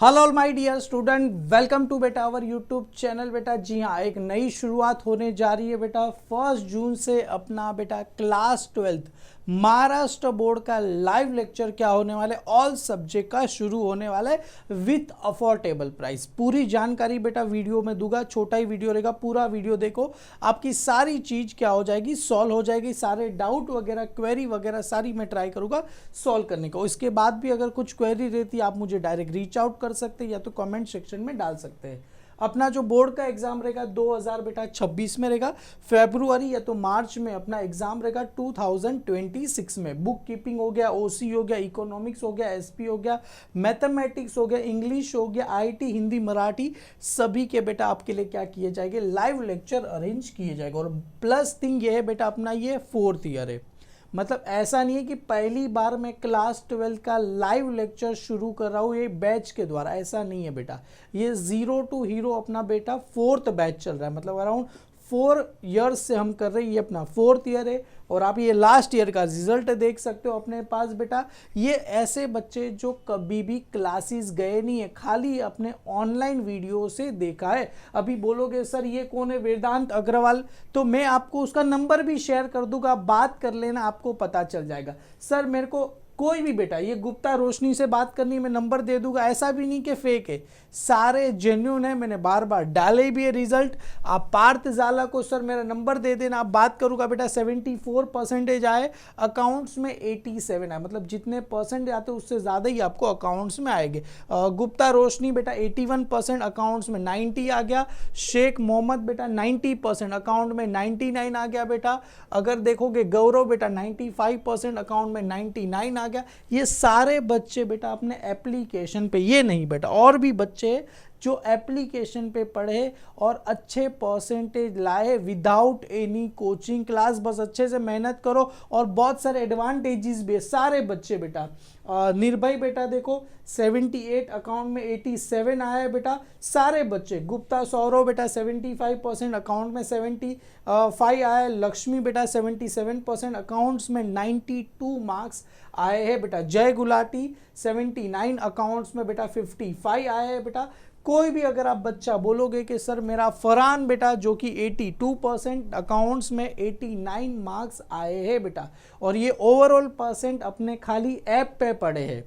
Hello all my dear student, welcome to बेटा our YouTube channel. बेटा जी हाँ, एक नई शुरुआत होने जा रही है बेटा। 1 जून से अपना बेटा क्लास 12th महाराष्ट्र बोर्ड का लाइव लेक्चर क्या होने वाले, ऑल सब्जेक्ट का शुरू होने वाला है विथ अफोर्डेबल प्राइस। पूरी जानकारी बेटा वीडियो में दूंगा, छोटा ही वीडियो रहेगा, पूरा वीडियो देखो, आपकी सारी चीज क्या हो जाएगी, सॉल्व हो जाएगी। सारे डाउट वगैरह, क्वेरी वगैरह सारी मैं ट्राई करूंगा सॉल्व करने को। इसके बाद भी अगर कुछ क्वेरी रहती है आप मुझे डायरेक्ट रीच आउट कर सकते हैं या तो कमेंट सेक्शन में डाल सकते हैं। अपना जो बोर्ड का एग्जाम रहेगा 2026 में रहेगा, फरवरी या तो मार्च में अपना एग्जाम रहेगा 2026 में। बुक कीपिंग हो गया, ओसी हो गया, इकोनॉमिक्स हो गया, एसपी हो गया, मैथमेटिक्स हो गया, इंग्लिश हो गया, आईटी, हिंदी, मराठी, सभी के बेटा आपके लिए क्या किए जाएंगे, लाइव लेक्चर अरेंज किए जाएंगे। और प्लस थिंग ये है बेटा, अपना ये 4th ईयर है, मतलब ऐसा नहीं है कि पहली बार मैं क्लास 12 का लाइव लेक्चर शुरू कर रहा हूँ ये बैच के द्वारा, ऐसा नहीं है बेटा। ये 0 to हीरो अपना बेटा 4th बैच चल रहा है, मतलब अराउंड 4 इयर्स से हम कर रहे हैं। ये अपना 4th ईयर है और आप ये लास्ट ईयर का रिजल्ट देख सकते हो अपने पास बेटा। ये ऐसे बच्चे जो कभी भी क्लासेस गए नहीं है, खाली अपने ऑनलाइन वीडियो से देखा है। अभी बोलोगे सर ये कौन है, वेदांत अग्रवाल, तो मैं आपको उसका नंबर भी शेयर कर दूंगा, बात कर लेना, आपको पता चल जाएगा। सर मेरे को कोई भी बेटा ये गुप्ता रोशनी से बात करनी, मैं नंबर दे दूंगा, ऐसा भी नहीं कि फेक है, सारे जेन्युइन है, मैंने बार बार डाले भी है रिजल्ट। आप पार्थ जाला को सर मेरा नंबर दे देना, आप बात करूंगा बेटा। 74% आए, अकाउंट्स में 87 आए, मतलब जितने परसेंट आते उससे ज़्यादा ही आपको अकाउंट्स में आएंगे। गुप्ता रोशनी बेटा 81%, अकाउंट्स में 90 आ गया। शेख मोहम्मद बेटा 90%, अकाउंट में 99 आ गया बेटा। अगर देखोगे गौरव बेटा 95%, अकाउंट में 99 आ गया। ये सारे बच्चे बेटा अपने एप्लीकेशन पे, ये नहीं बेटा, और भी बच्चे जो एप्लीकेशन पे पढ़े और अच्छे परसेंटेज लाए विदाउट एनी कोचिंग क्लास। बस अच्छे से मेहनत करो और बहुत सारे एडवांटेजेस भी है सारे बच्चे बेटा। निर्भय बेटा देखो 78, अकाउंट में 87 आया है बेटा, सारे बच्चे। गुप्ता सौरव बेटा 75%, अकाउंट में 75 आया है। लक्ष्मी बेटा 77%, अकाउंट्स में 92 मार्क्स आए हैं बेटा। जय गुलाटी 79, अकाउंट्स में बेटा 55 आए हैं बेटा। कोई भी अगर आप बच्चा बोलोगे कि सर मेरा फरहान बेटा जो कि 82%, अकाउंट्स में 89 मार्क्स आए हैं बेटा, और ये ओवरऑल परसेंट अपने खाली ऐप पे पढ़े हैं।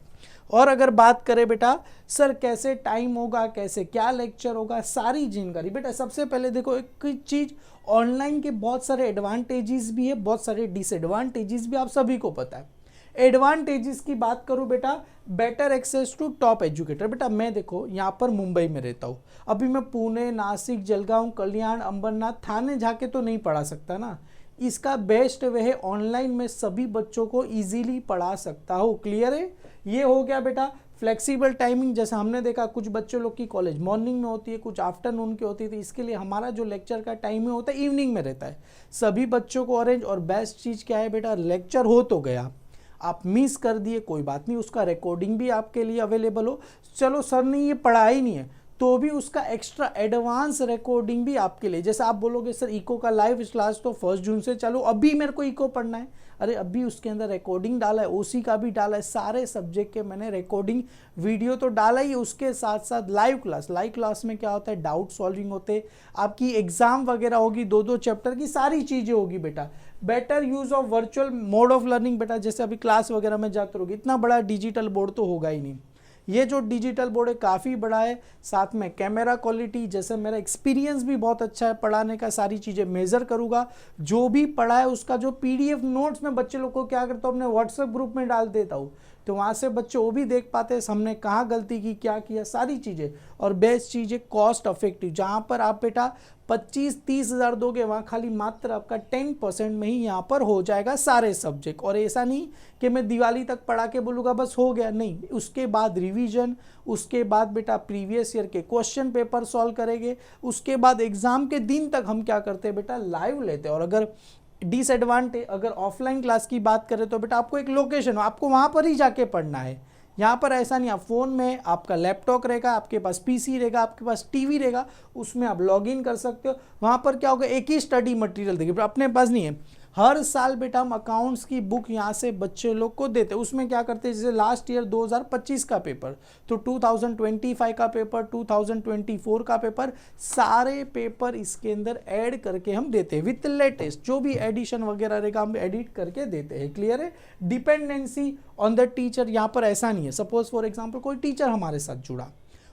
और अगर बात करें बेटा सर कैसे टाइम होगा, कैसे क्या लेक्चर होगा, सारी जानकारी बेटा। सबसे पहले देखो एक चीज़, ऑनलाइन के बहुत सारे एडवांटेजेस भी है, बहुत सारे डिसएडवांटेजेस भी, आप सभी को पता है। एडवांटेजेस की बात करूं बेटा, better access to top educator. बेटा मैं देखो यहाँ पर मुंबई में रहता हूँ, अभी मैं पुणे, नासिक, जलगांव, कल्याण, अंबरनाथ, थाने जाके तो नहीं पढ़ा सकता ना। इसका बेस्ट वे है ऑनलाइन में सभी बच्चों को इजीली पढ़ा सकता हूँ। क्लियर है? ये हो गया बेटा फ्लेक्सिबल टाइमिंग। जैसे हमने देखा कुछ बच्चों लोग की कॉलेज मॉर्निंग में होती है, कुछ आफ्टरनून की होती है, तो इसके लिए हमारा जो लेक्चर का टाइम होता है इवनिंग में रहता है सभी बच्चों को अरेंज। और बेस्ट चीज़ क्या है बेटा, लेक्चर हो तो गया, आप मिस कर दिए कोई बात नहीं, उसका रिकॉर्डिंग भी आपके लिए अवेलेबल हो। चलो सर ने ये पढ़ा ही नहीं है तो भी उसका एक्स्ट्रा एडवांस रिकॉर्डिंग भी आपके लिए। जैसे आप बोलोगे सर इको का लाइव क्लास तो 1 जून से चालू, अभी मेरे को इको पढ़ना है, अरे अभी उसके अंदर रिकॉर्डिंग डाला है, ओसी का भी डाला है, सारे सब्जेक्ट के मैंने रिकॉर्डिंग वीडियो तो डाला ही। उसके साथ साथ लाइव क्लास में क्या होता है, डाउट सॉल्विंग होते, आपकी एग्जाम वगैरह होगी, 2-2 चैप्टर की सारी चीज़ें होगी बेटा। Better use of virtual mode of learning बेटा, जैसे अभी क्लास वगैरह में जाते रहोगे, इतना बड़ा डिजिटल बोर्ड तो होगा ही नहीं। ये जो डिजिटल बोर्ड है काफ़ी बड़ा है, साथ में कैमरा क्वालिटी, जैसे मेरा एक्सपीरियंस भी बहुत अच्छा है पढ़ाने का, सारी चीज़ें मेज़र करूँगा। जो भी पढ़ा है उसका जो PDF नोट्स में बच्चे लोग को क्या करता हूँ अपने व्हाट्सएप ग्रुप में डाल देता हूँ, तो वहाँ से बच्चे वो भी देख पाते हैं हमने कहाँ गलती की, क्या किया, सारी चीज़ें। और बेस्ट चीज़ है कॉस्ट इफेक्टिव, जहाँ पर आप बेटा 25-30 हज़ार दोगे वहाँ खाली मात्र आपका 10% में ही यहाँ पर हो जाएगा सारे सब्जेक्ट। और ऐसा नहीं कि मैं दिवाली तक पढ़ा के बोलूँगा बस हो गया, नहीं, उसके बाद रिवीजन, उसके बाद बेटा प्रीवियस ईयर के क्वेश्चन पेपर सॉल्व करेंगे, उसके बाद एग्जाम के दिन तक हम क्या करते हैं बेटा, लाइव लेते हैं। और अगर डिसएडवांटेज, अगर ऑफलाइन क्लास की बात करें तो बेटा आपको एक लोकेशन हो, आपको वहाँ पर ही जाके पढ़ना है। यहाँ पर ऐसा नहीं, आप फ़ोन में आपका लैपटॉप रहेगा, आपके पास पीसी रहेगा, आपके पास टीवी रहेगा, उसमें आप लॉगिन कर सकते हो। वहाँ पर क्या होगा, एक ही स्टडी मटेरियल देखिए, अपने पास नहीं है, हर साल बेटा हम अकाउंट्स की बुक यहाँ से बच्चे लोग को देते हैं। उसमें क्या करते हैं, जैसे लास्ट ईयर 2025 का पेपर, तो 2025 का पेपर, 2024 का पेपर, सारे पेपर इसके अंदर ऐड करके हम देते हैं विथ लेटेस्ट जो भी एडिशन वगैरह रहेगा हम एडिट करके देते हैं। क्लियर है? डिपेंडेंसी ऑन द टीचर यहाँ पर ऐसा नहीं है। सपोज फॉर एग्जांपल कोई टीचर हमारे साथ जुड़ा,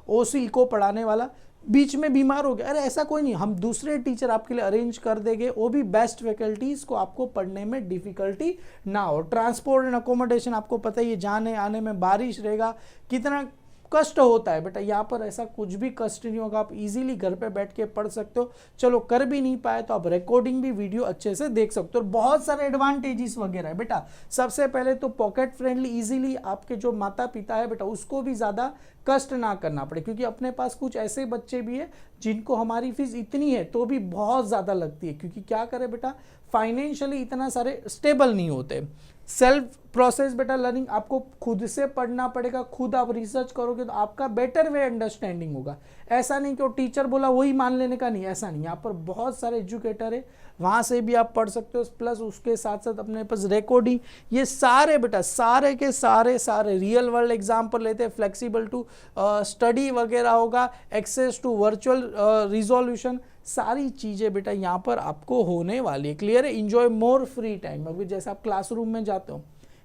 ओसी को पढ़ाने वाला, बीच में बीमार हो गया, अरे ऐसा कोई नहीं, हम दूसरे टीचर आपके लिए अरेंज कर देंगे, वो भी बेस्ट फैकल्टीज को, आपको पढ़ने में डिफिकल्टी ना हो। ट्रांसपोर्ट एंड अकोमोडेशन आपको पता ही है, जाने आने में बारिश रहेगा कितना कष्ट होता है बेटा, यहाँ पर ऐसा कुछ भी कष्ट नहीं होगा, आप इजीली घर पे बैठ के पढ़ सकते हो। चलो कर भी नहीं पाए तो आप रिकॉर्डिंग भी वीडियो अच्छे से देख सकते हो। और बहुत सारे एडवांटेजेस वगैरह है बेटा। सबसे पहले तो पॉकेट फ्रेंडली, इजीली आपके जो माता पिता है बेटा उसको भी ज़्यादा कष्ट ना करना पड़े, क्योंकि अपने पास कुछ ऐसे बच्चे भी है जिनको हमारी फीस इतनी है तो भी बहुत ज़्यादा लगती है, क्योंकि क्या करें बेटा, फाइनेंशियली इतना सारे स्टेबल नहीं होते। सेल्फ प्रोसेस बेटा लर्निंग, आपको खुद से पढ़ना पड़ेगा, खुद आप रिसर्च करोगे तो आपका बेटर वे अंडरस्टैंडिंग होगा। ऐसा नहीं कि वो टीचर बोला वही मान लेने का, नहीं, ऐसा नहीं। यहाँ पर बहुत सारे एजुकेटर है, वहाँ से भी आप पढ़ सकते हो, प्लस उसके साथ साथ अपने पास रिकॉर्डिंग, ये सारे बेटा सारे के सारे रियल वर्ल्ड एग्जाम्पल लेते हैं, फ्लेक्सिबल टू स्टडी वगैरह होगा, एक्सेस टू वर्चुअल रिजोल्यूशन, सारी चीज़ें बेटा यहाँ पर आपको होने वाली है। क्लियर है? Enjoy more free time. अभी जैसे आप क्लासरूम में जाते हो,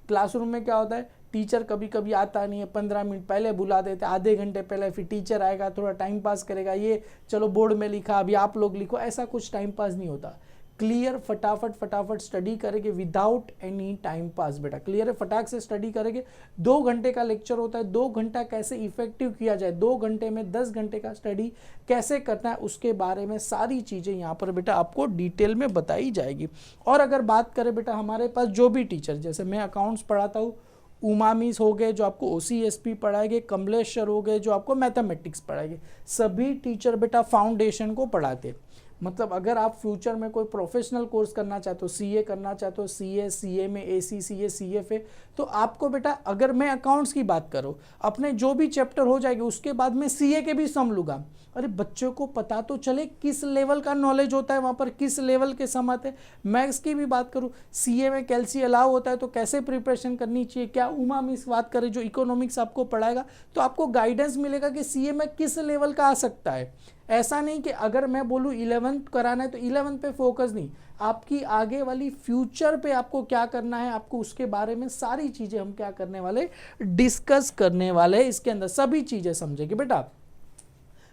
क्लासरूम में क्या होता है, टीचर कभी कभी आता नहीं है, 15 मिनट पहले बुला देते, आधे घंटे पहले, फिर टीचर आएगा थोड़ा टाइम पास करेगा, ये चलो बोर्ड में लिखा अभी आप लोग लिखो, ऐसा कुछ टाइम पास नहीं होता। क्लियर फटाफट स्टडी करेंगे विदाउट एनी टाइम पास बेटा। क्लियर है? फटाक से स्टडी करेंगे। 2 घंटे का लेक्चर होता है, 2 घंटा कैसे इफेक्टिव किया जाए, 2 घंटे में 10 घंटे का स्टडी कैसे करना है, उसके बारे में सारी चीज़ें यहाँ पर बेटा आपको डिटेल में बताई जाएगी। और अगर बात करें बेटा हमारे पास जो भी टीचर, जैसे मैं अकाउंट्स पढ़ाता हूँ, उमा मिस हो गए जो आपको OCSP पढ़ाएंगे, कमलेश सर हो गए जो आपको मैथमेटिक्स पढ़ाएंगे, सभी टीचर बेटा फाउंडेशन को पढ़ाते। मतलब अगर आप फ्यूचर में कोई प्रोफेशनल कोर्स करना चाहते हो, CA करना चाहते हो, CA में ACCA CFA, तो आपको बेटा, अगर मैं अकाउंट्स की बात करूँ, अपने जो भी चैप्टर हो जाएगी उसके बाद मैं CA के भी सम लूँगा। अरे बच्चों को पता तो चले किस लेवल का नॉलेज होता है वहाँ पर, किस लेवल के सम आते हैं। मैथ्स की भी बात करूँ, CA में कैल्सी अलाउ होता है तो कैसे प्रिपरेशन करनी चाहिए, क्या उमा मिस बात करें जो इकोनॉमिक्स आपको पढ़ाएगा, तो आपको गाइडेंस मिलेगा कि CA में किस लेवल का आ सकता है। ऐसा नहीं कि अगर मैं बोलूँ 11th कराना है तो 11th पे फोकस नहीं, आपकी आगे वाली फ्यूचर पे आपको क्या करना है, आपको उसके बारे में सारी चीज़ें हम क्या करने वाले, डिस्कस करने वाले, इसके अंदर सभी चीज़ें समझेंगे बेटा।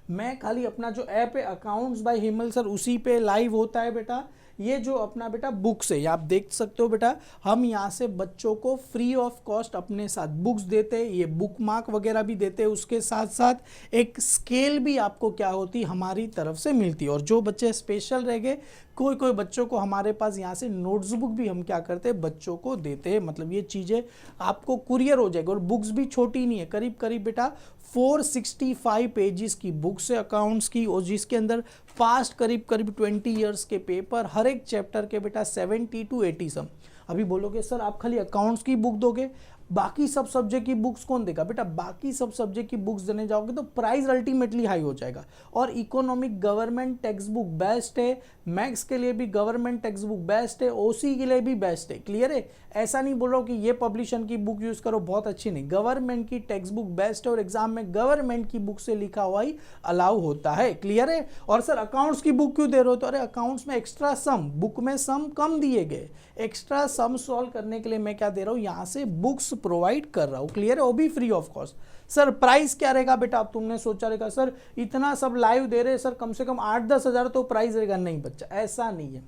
मैं खाली अपना जो ऐप है अकाउंट्स बाय हिमल सर, उसी पे लाइव होता है बेटा। ये जो अपना बेटा बुक्स है, आप देख सकते हो बेटा, हम यहाँ से बच्चों को फ्री ऑफ कॉस्ट अपने साथ बुक्स देते हैं, ये बुक मार्क वगैरह भी देते हैं, उसके साथ साथ एक स्केल भी आपको क्या होती हमारी तरफ से मिलती है। और जो बच्चे स्पेशल रह गए, कोई बच्चों को हमारे पास यहाँ से नोट्स बुक भी हम क्या करते हैं, बच्चों को देते हैं। मतलब ये चीज़ें आपको कुरियर हो जाएगी। और बुक्स भी छोटी नहीं है, करीब करीब बेटा 465 पेजेस की बुक्स है अकाउंट्स की, और जिसके अंदर फास्ट करीब 20 ईयर्स के पेपर, हर एक चैप्टर के बेटा 70 to 80 सम। अभी बोलोगे सर आप खाली अकाउंट्स की बुक दोगे, बाकी सब सब्जेक्ट की बुक्स कौन देगा? बेटा बाकी सब सब्जेक्ट की बुक्स देने जाओगे तो प्राइस अल्टीमेटली हाई हो जाएगा। और economic government text book best है, मैथ्स के लिए भी गवर्नमेंट टेक्स्ट बुक बेस्ट है, OC के लिए भी बेस्ट है। क्लियर है? ऐसा नहीं बोल रहा हूँ कि ये पब्लिशन की बुक यूज़ करो बहुत अच्छी नहीं, गवर्नमेंट की टेक्स्ट बुक बेस्ट है, और एग्जाम में गवर्नमेंट की बुक से लिखा हुआ ही अलाउ होता है। क्लियर है? और सर अकाउंट्स की बुक क्यों दे रहे हो? तो अरे अकाउंट्स में एक्स्ट्रा सम, बुक में सम कम दिए गए, एक्स्ट्रा सम सॉल्व करने के लिए मैं क्या दे रहा हूँ, यहाँ से बुक्स प्रोवाइड कर रहा हूँ। क्लियर है? वो भी free of cost. Sir price क्या रहेगा बेटा? अब तुमने सोचा रहेगा सर इतना सब लाइव दे रहे हैं, सर कम से कम 8-10 हज़ार तो प्राइस रहेगा। नहीं बच्चा, ऐसा नहीं है।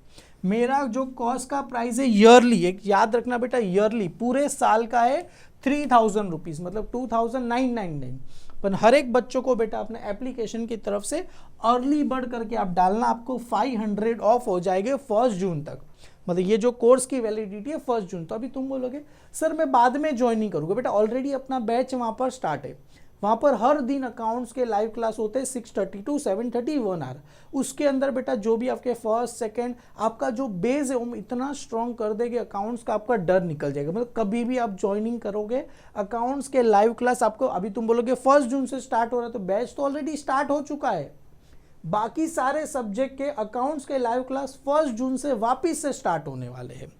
मेरा जो कॉस्ट का प्राइस है ईयरली, एक याद रखना बेटा, ईयरली पूरे साल का है 3000 रुपीज़, मतलब 2999। पर हर एक बच्चों को बेटा अपने एप्लीकेशन की तरफ से अर्ली बर्ड करके आप डालना, आपको 500 ऑफ हो जाएंगे 1 जून तक। मतलब ये जो कोर्स की वैलिडिटी है 1 जून। तो अभी तुम बोलोगे सर मैं बाद में ज्वाइन नहीं करूँगा, बेटा ऑलरेडी अपना बैच वहाँ पर स्टार्ट है। वहाँ पर हर दिन अकाउंट्स के लाइव क्लास होते हैं 6:30 to 7:30 1 आवर। उसके अंदर बेटा जो भी आपके फर्स्ट सेकंड आपका जो बेस है वो इतना स्ट्रॉन्ग कर देंगे अकाउंट्स का, आपका डर निकल जाएगा। मतलब कभी भी आप ज्वाइनिंग करोगे अकाउंट्स के लाइव क्लास आपको, अभी तुम बोलोगे 1 जून से स्टार्ट हो रहा है, तो बैच तो ऑलरेडी स्टार्ट हो चुका है। बाकी सारे सब्जेक्ट के अकाउंट्स के लाइव क्लास 1 जून से वापस से स्टार्ट होने वाले हैं।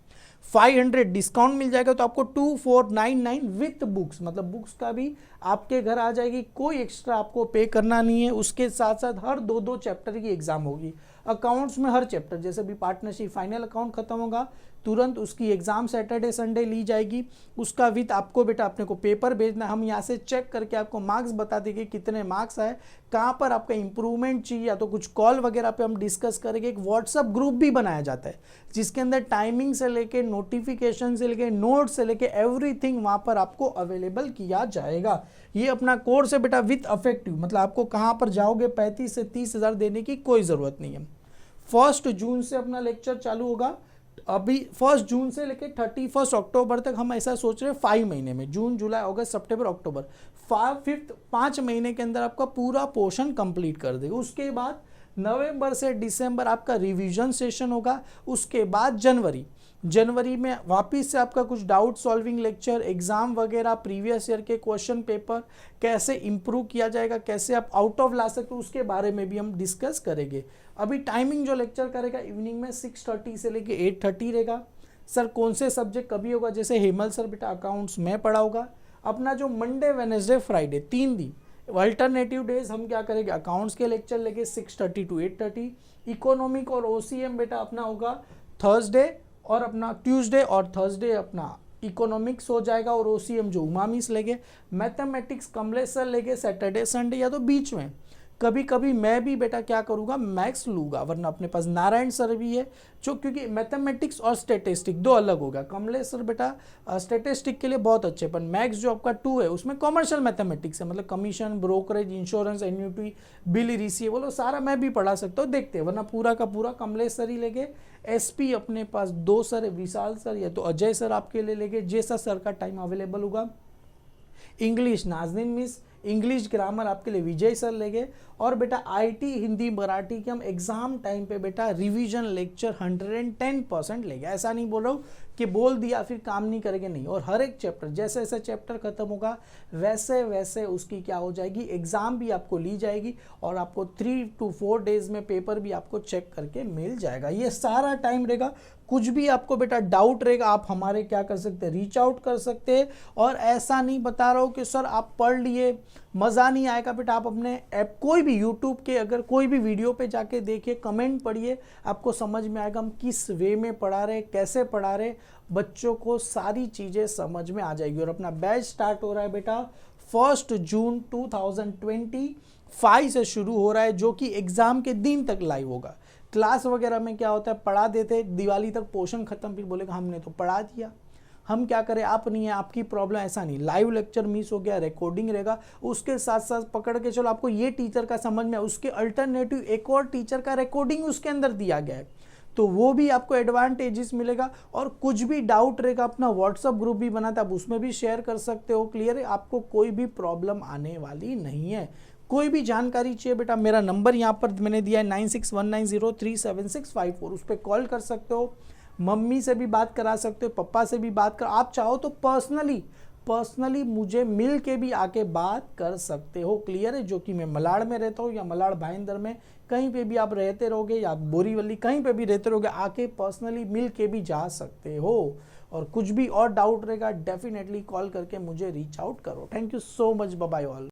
500 डिस्काउंट मिल जाएगा, तो आपको 2499 विथ बुक्स, मतलब बुक्स का भी आपके घर आ जाएगी, कोई एक्स्ट्रा आपको पे करना नहीं है। उसके साथ साथ हर 2-2 चैप्टर की एग्जाम होगी अकाउंट्स में। हर चैप्टर जैसे भी पार्टनरशिप फाइनल अकाउंट खत्म होगा तुरंत उसकी एग्जाम सैटरडे संडे ली जाएगी। उसका विथ आपको बेटा अपने को पेपर भेजना, हम यहाँ से चेक करके आपको मार्क्स बता देंगे कितने मार्क्स आए, कहाँ पर आपका इंप्रूवमेंट चाहिए, या तो कुछ कॉल वगैरह पे हम डिस्कस करेंगे। एक व्हाट्सअप ग्रुप भी बनाया जाता है जिसके अंदर टाइमिंग से लेके नोटिफिकेशन से लेके नोट से लेके एवरीथिंग वहाँ पर आपको अवेलेबल किया जाएगा। ये अपना कोर्स है बेटा विथ अफेक्टिव, मतलब आपको कहाँ पर जाओगे 35 से 30 हज़ार देने की कोई ज़रूरत नहीं है। 1 जून से अपना लेक्चर चालू होगा। अभी 1 जून से लेके 31 अक्टूबर तक हम ऐसा सोच रहे हैं 5 महीने में, जून जुलाई अगस्त सितंबर अक्टूबर, 5 महीने के अंदर आपका पूरा पोर्शन कंप्लीट कर देगा। उसके बाद नवंबर से दिसंबर आपका रिवीजन सेशन होगा। उसके बाद जनवरी में वापस से आपका कुछ डाउट सॉल्विंग लेक्चर, एग्जाम वगैरह, प्रीवियस ईयर के क्वेश्चन पेपर कैसे इंप्रूव किया जाएगा, कैसे आप आउट ऑफ ला सकते हो, उसके बारे में भी हम डिस्कस करेंगे। अभी टाइमिंग जो लेक्चर करेगा इवनिंग में 6:30 से लेके 8:30 रहेगा। सर कौन से सब्जेक्ट कभी होगा, जैसे हेमल सर बेटा अकाउंट्स में पढ़ाऊंगा। अपना जो मंडे वेडनेसडे फ्राइडे 3 दिन अल्टरनेटिव डेज हम क्या करेंगे, अकाउंट्स के लेक्चर लेके 6:30 to 8:30। इकोनॉमिक और ओसीएम बेटा अपना होगा थर्सडे और अपना ट्यूसडे और थर्सडे अपना इकोनॉमिक्स हो जाएगा और ओसीएम जो उमामिस लेंगे। मैथमेटिक्स कमलेश सर लेंगे सैटरडे संडे, या तो बीच में कभी कभी मैं भी बेटा क्या करूँगा मैथ्स लूँगा, वरना अपने पास नारायण सर भी है जो, क्योंकि मैथमेटिक्स और स्टैटिस्टिक दो अलग होगा। कमलेश सर बेटा स्टैटिस्टिक के लिए बहुत अच्छे, पर मैथ्स जो आपका 2 है उसमें कॉमर्शियल मैथमेटिक्स है, मतलब commission, brokerage, insurance, annuity, bill receivable, वो सारा मैं भी पढ़ा सकता हूँ, देखते हैं। वरना पूरा का पूरा कमलेश सर ही लेंगे। एसपी अपने पास 2 सर है, विशाल सर या तो अजय सर आपके लिए लेंगे, जैसा सर का टाइम अवेलेबल होगा। English Nazneen miss, English grammar आपके लिए विजय सर लेंगे। और बेटा आईटी हिंदी मराठी के हम एग्जाम टाइम पे बेटा रिवीजन लेक्चर 110% लेंगे। ऐसा नहीं बोल रहा हूँ कि बोल दिया फिर काम नहीं करेंगे, नहीं। और हर एक चैप्टर जैसे जैसे चैप्टर खत्म होगा वैसे वैसे उसकी क्या हो जाएगी, एग्जाम भी आपको ली जाएगी और आपको 3 to 4 डेज में पेपर भी आपको चेक करके मिल जाएगा। ये सारा टाइम रहेगा। कुछ भी आपको बेटा डाउट रहेगा आप हमारे क्या कर सकते हैं, रीच आउट कर सकते हैं। और ऐसा नहीं बता रहा हूँ कि सर आप पढ़ लिए मज़ा नहीं आएगा, बेटा आप अपने ऐप कोई भी यूट्यूब के अगर कोई भी वीडियो पे जाके देखिए, कमेंट पढ़िए, आपको समझ में आएगा हम किस वे में पढ़ा रहे, कैसे पढ़ा रहे, बच्चों को सारी चीज़ें समझ में आ जाएगी। और अपना बैच स्टार्ट हो रहा है बेटा 1 जून 2025 से शुरू हो रहा है, जो कि एग्ज़ाम के दिन तक लाइव होगा। क्लास वगैरह में क्या होता है, पढ़ा देते दिवाली तक पोर्शन खत्म, फिर बोलेगा हमने तो पढ़ा दिया, हम क्या करें, आप नहीं है आपकी प्रॉब्लम। ऐसा नहीं, लाइव लेक्चर मिस हो गया रिकॉर्डिंग रहेगा, उसके साथ साथ पकड़ के चलो आपको ये टीचर का समझ में, उसके अल्टरनेटिव एक और टीचर का रिकॉर्डिंग उसके अंदर दिया गया है, तो वो भी आपको एडवांटेजेस मिलेगा। और कुछ भी डाउट रहेगा अपना व्हाट्सअप ग्रुप भी बनाता है, आप उसमें भी शेयर कर सकते हो। क्लियर है, आपको कोई भी प्रॉब्लम आने वाली नहीं है। कोई भी जानकारी चाहिए बेटा, मेरा नंबर यहाँ पर मैंने दिया है 9619037654, उस पर कॉल कर सकते हो। मम्मी से भी बात करा सकते हो, पापा से भी बात कर, आप चाहो तो पर्सनली मुझे मिल के भी आके बात कर सकते हो। क्लियर है, जो कि मैं मलाड़ में रहता हूँ या मलाड़ भाईंदर में कहीं पे भी आप रहते रहोगे, या बोरीवली कहीं पे भी रहते रहोगे, आके पर्सनली मिल के भी जा सकते हो। और कुछ भी और डाउट रहेगा डेफिनेटली कॉल करके मुझे रीच आउट करो। Thank you so much, bye bye all.